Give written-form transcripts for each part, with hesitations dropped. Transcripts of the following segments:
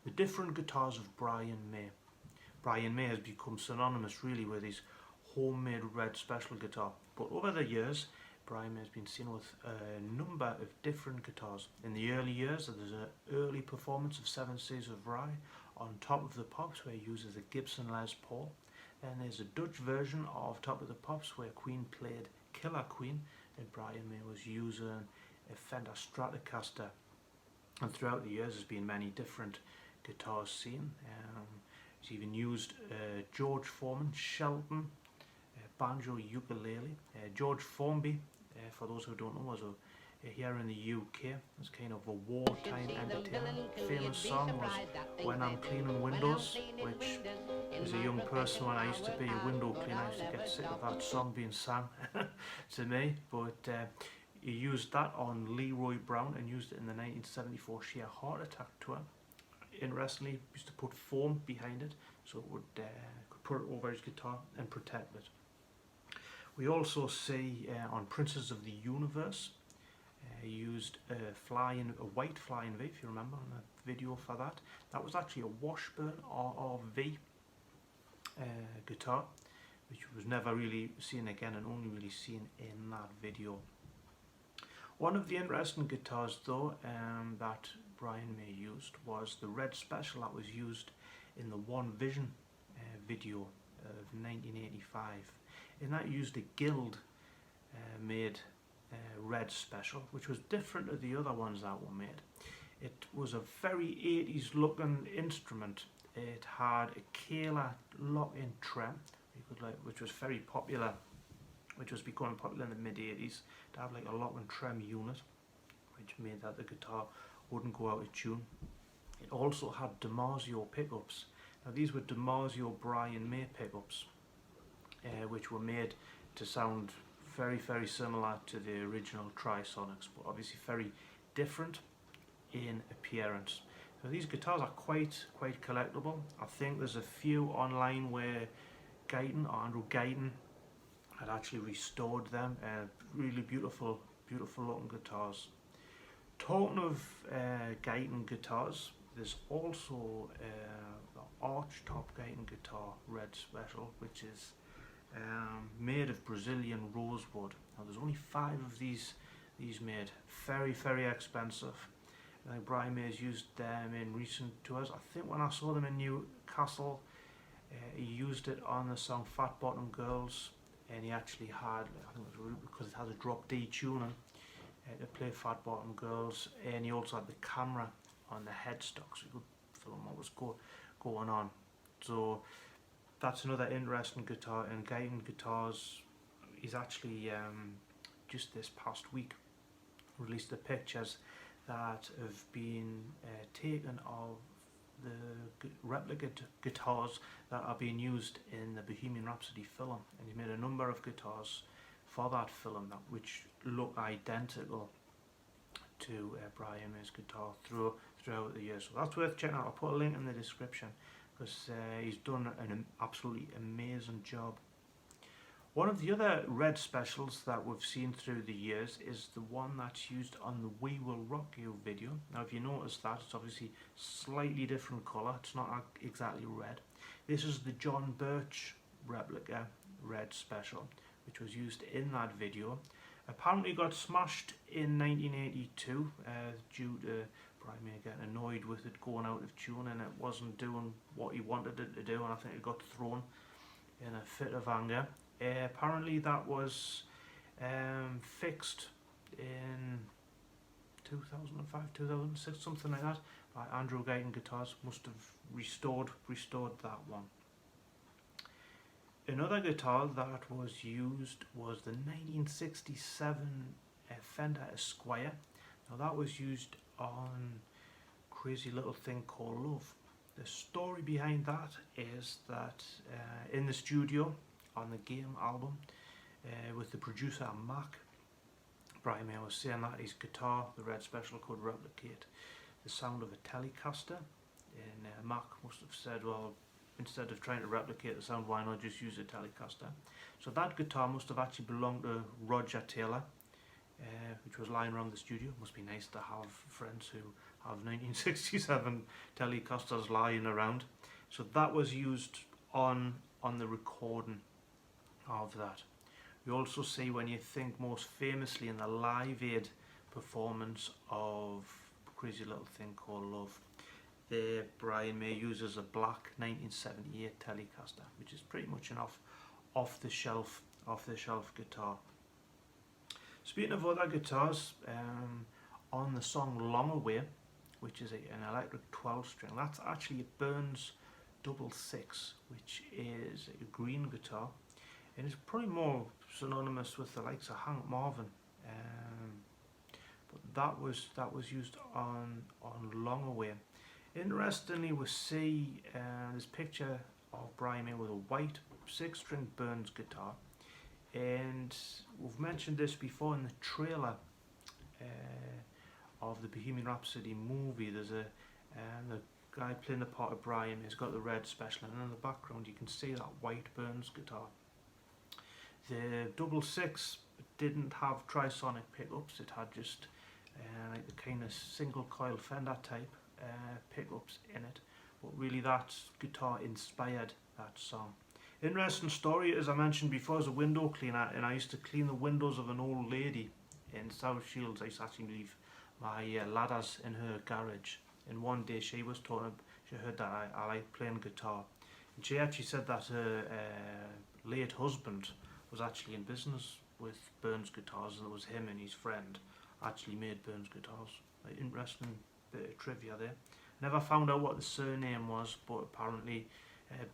The different guitars of Brian May. Brian May has become synonymous really with his homemade Red Special guitar, but over the years Brian May has been seen with a number of different guitars. In the early years there's an early performance of Seven Seas of Rye on Top of the Pops where he uses a Gibson Les Paul. Then there's a Dutch version of Top of the Pops where Queen played Killer Queen and Brian May was using a Fender Stratocaster. And throughout the years there's been many different guitars seen. He's even used George Foreman, Shelton, banjo, ukulele. George Formby, for those who don't know, was here in the UK. It's kind of a wartime entertainer. Famous song was When I'm Cleaning Windows, which as a young person when I used to be a window cleaner, I used to get sick of that song being sung to me. But he used that on Leroy Brown and used it in the 1974 Sheer Heart Attack tour. Interestingly, he used to put foam behind it so it would could put it over his guitar and protect it. We also see on Princes of the Universe, he used a white flying V, if you remember, on the video for that. That was actually a Washburn RR V guitar, which was never really seen again and only really seen in that video. One of the interesting guitars though that Brian May used was the Red Special that was used in the One Vision video of 1985. And that used a Guild made Red Special, which was different to the other ones that were made. It was a very 80s looking instrument. It had a Kahler lock-in trem, which was very popular, which was becoming popular in the mid-80s, to have like a lock and trem unit, which made that the guitar wouldn't go out of tune. It also had DiMarzio pickups. Now these were DiMarzio Brian May pickups, which were made to sound very similar to the original Trisonics, but obviously very different in appearance. So these guitars are quite collectible. I think there's a few online where Andrew Guyton had actually restored them. Really beautiful looking guitars. Talking of Guyton guitars, there's also the archtop Guyton guitar Red Special, which is made of Brazilian rosewood. Now there's only 5 of these made. Very expensive. I think Brian May has used them in recent tours. I think when I saw them in Newcastle, he used it on the song Fat Bottom Girls, and he actually had, I think it was because it has a drop D tuning, to play Fat Bottom Girls, and he also had the camera on the headstock so you could film what was going on. So that's another interesting guitar. And Guyton guitars, he's actually just this past week released the pictures that have been taken of the replica guitars that are being used in the Bohemian Rhapsody film, and he's made a number of guitars for that film which look identical to Brian May's guitar throughout the years. So that's worth checking out. I'll put a link in the description because he's done an absolutely amazing job. One of the other Red Specials that we've seen through the years is the one that's used on the We Will Rock You video. Now if you notice that, it's obviously slightly different colour, it's not exactly red. This is the John Birch replica Red Special, which was used in that video. Apparently got smashed in 1982 due to Brian May getting annoyed with it going out of tune and it wasn't doing what he wanted it to do, and I think it got thrown in a fit of anger. Apparently that was fixed in 2005, 2006, something like that, by Andrew Guyton Guitars. Must have restored that one. Another guitar that was used was the 1967 Fender Esquire. Now that was used on Crazy Little Thing Called Love. The story behind that is that in the studio on the Game album with the producer Mac, Brian May was saying that his guitar, the Red Special, could replicate the sound of a Telecaster, and Mac must have said, well, instead of trying to replicate the sound, why not just use a Telecaster? So that guitar must have actually belonged to Roger Taylor, which was lying around the studio. Must be nice to have friends who have 1967 Telecasters lying around. So that was used on the recording of that. You also see, when you think most famously in the Live Aid performance of Crazy Little Thing Called Love, there Brian May uses a black 1978 Telecaster, which is pretty much an off the shelf guitar. Speaking of other guitars, on the song Long Away, which is an electric 12-string, that's actually a Burns Double Six, which is a green guitar, and it's probably more synonymous with the likes of Hank Marvin. But that was used on Long Away. Interestingly, we see this picture of Brian May with a white 6-string Burns guitar, and we've mentioned this before in the trailer of the Bohemian Rhapsody movie. There's the guy playing the part of Brian has got the Red Special, and in the background you can see that white Burns guitar. The Double Six didn't have trisonic pickups, it had just like the kind of single coil Fender type pickups in it, but really that guitar inspired that song. Interesting story, as I mentioned before, as a window cleaner, and I used to clean the windows of an old lady in South Shields. I used to actually leave my ladders in her garage, and one day she was talking, she heard that I like playing guitar, and she actually said that her late husband was actually in business with Burns guitars, and it was him and his friend actually made Burns guitars. Like, interesting bit of trivia there. Never found out what the surname was, but apparently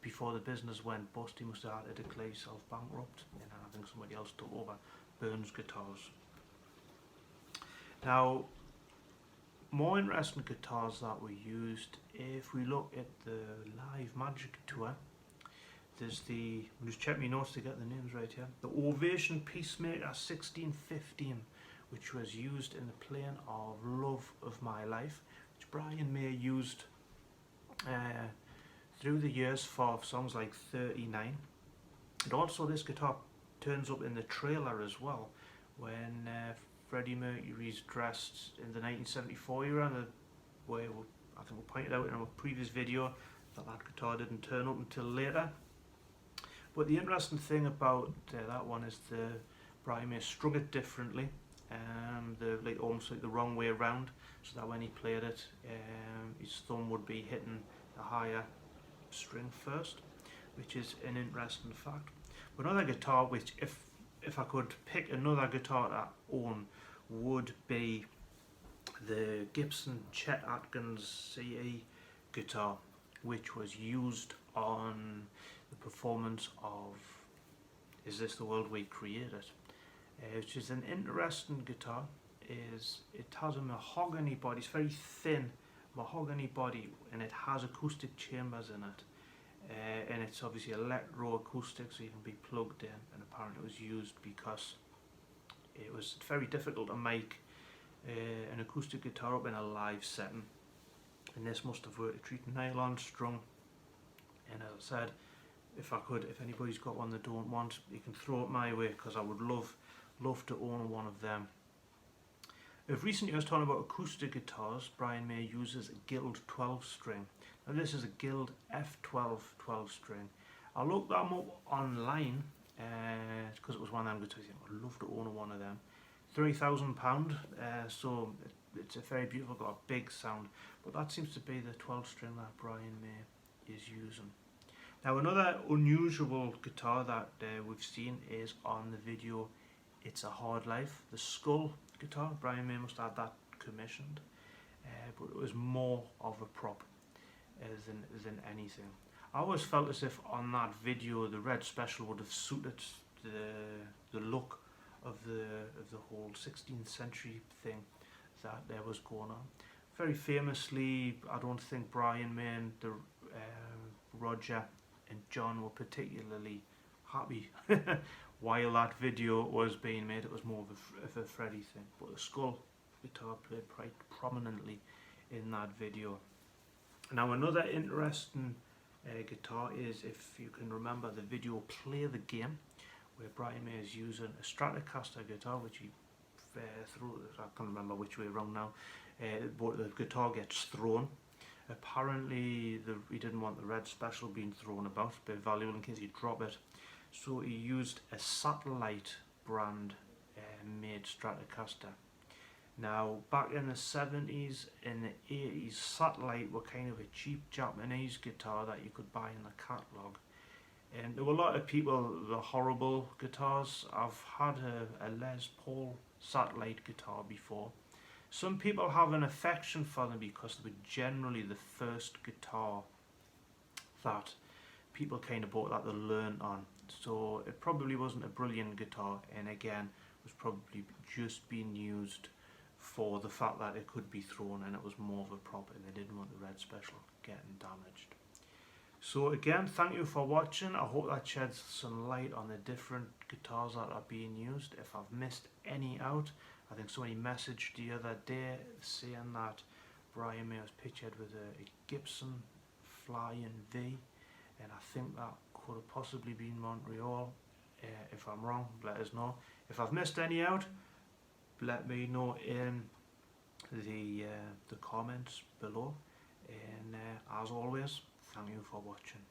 before the business went bust, he must have had to declare himself bankrupt, and I think somebody else took over Burns guitars. Now, more interesting guitars that were used, if we look at the Live Magic tour, there's the, I'm just checking my notes to get the names right here, the Ovation Pacemaker 1615, which was used in the playing of Love of My Life, which Brian May used through the years for songs like 39. And also this guitar turns up in the trailer as well, when Freddie Mercury's dressed in the 1974 era, where I think we pointed out in a previous video that guitar didn't turn up until later. But the interesting thing about that one is the Brian May strung it differently, almost like the wrong way around, so that when he played it, his thumb would be hitting the higher string first, which is an interesting fact. But another guitar, which if I could pick another guitar to own, would be the Gibson Chet Atkins CE guitar, which was used on the performance of Is This the World We Created, which is an interesting guitar. It has a mahogany body, it's very thin mahogany body, and it has acoustic chambers in it, and it's obviously electroacoustic, so you can be plugged in, and apparently it was used because it was very difficult to make an acoustic guitar up in a live setting, and this must have worked to treat nylon strung. And as I said, if anybody's got one they don't want, you can throw it my way, because I would love to own one of them. Of recent years, talking about acoustic guitars, Brian May uses a Guild 12-string. Now this is a Guild F12 12-string. I looked them up online because it was one of them guitars. I'd love to own one of them. £3,000, so it's a very beautiful, got a big sound. But that seems to be the 12-string that Brian May is using. Now another unusual guitar that we've seen is on the video It's a Hard Life, the Skull guitar. Brian May must have had that commissioned, but it was more of a prop than anything. I always felt as if on that video the Red Special would have suited the look of the whole 16th century thing that there was going on. Very famously, I don't think Brian May and Roger and John were particularly happy while that video was being made. It was more of a Freddie thing, but the Skull guitar played quite prominently in that video. Now another interesting guitar is, if you can remember the video Play the Game, where Brian May is using a Stratocaster guitar, which he threw, I can't remember which way around now, but the guitar gets thrown. Apparently he didn't want the Red Special being thrown about, it's a bit valuable in case you drop it. So he used a Satellite brand made Stratocaster. Now back in the 70s and the 80s, Satellite were kind of a cheap Japanese guitar that you could buy in the catalogue. And there were a lot of people, the horrible guitars. I've had a Les Paul Satellite guitar before. Some people have an affection for them because they were generally the first guitar that people kind of bought that they learned on. So it probably wasn't a brilliant guitar, and again was probably just being used for the fact that it could be thrown and it was more of a prop and they didn't want the Red Special getting damaged. So again, thank you for watching. I hope that sheds some light on the different guitars that are being used. If I've missed any out, I think somebody messaged the other day saying that Brian May was pictured with a Gibson Flying V, and I think that could have possibly been Montreal. If I'm wrong, let us know. If I've missed any out, let me know in the comments below. And as always, thank you for watching.